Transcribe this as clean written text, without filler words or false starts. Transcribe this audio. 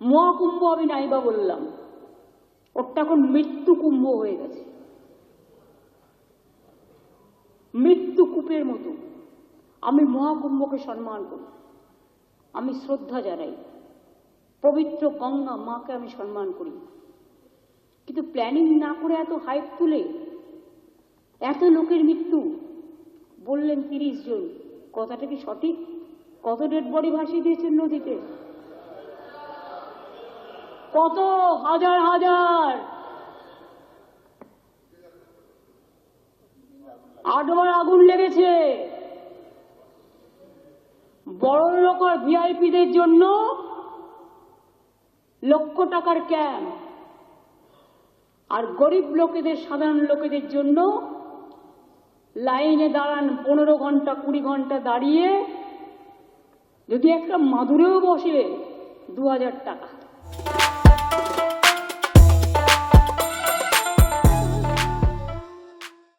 মহাকুম্ভ আমি নাইবা বললাম, ওটা এখন মৃত্যু কুম্ভ হয়ে গেছে, মৃত্যু কূপের মতো। আমি মহাকুম্ভকে সম্মান করি, আমি শ্রদ্ধা জানাই, পবিত্র গঙ্গা মাকে আমি সম্মান করি, কিন্তু প্ল্যানিং না করে এত হাইপ তুলে এত লোকের মৃত্যু বললেন 30 জন, কথাটা কি সঠিক? কত ডেড বডি ভাসিয়ে দিয়েছেন নদীতে? কত হাজার হাজার, 8বার আগুন লেগেছে। বড় লোক আর ভিআইপিদের জন্য লক্ষ টাকার ক্যাম্প, আর গরিব লোকেদের, সাধারণ লোকেদের জন্য লাইনে দাঁড়ান 15 ঘন্টা 20 ঘন্টা দাঁড়িয়ে, যদি একটা মাদুরেও বসে 2000 টাকা।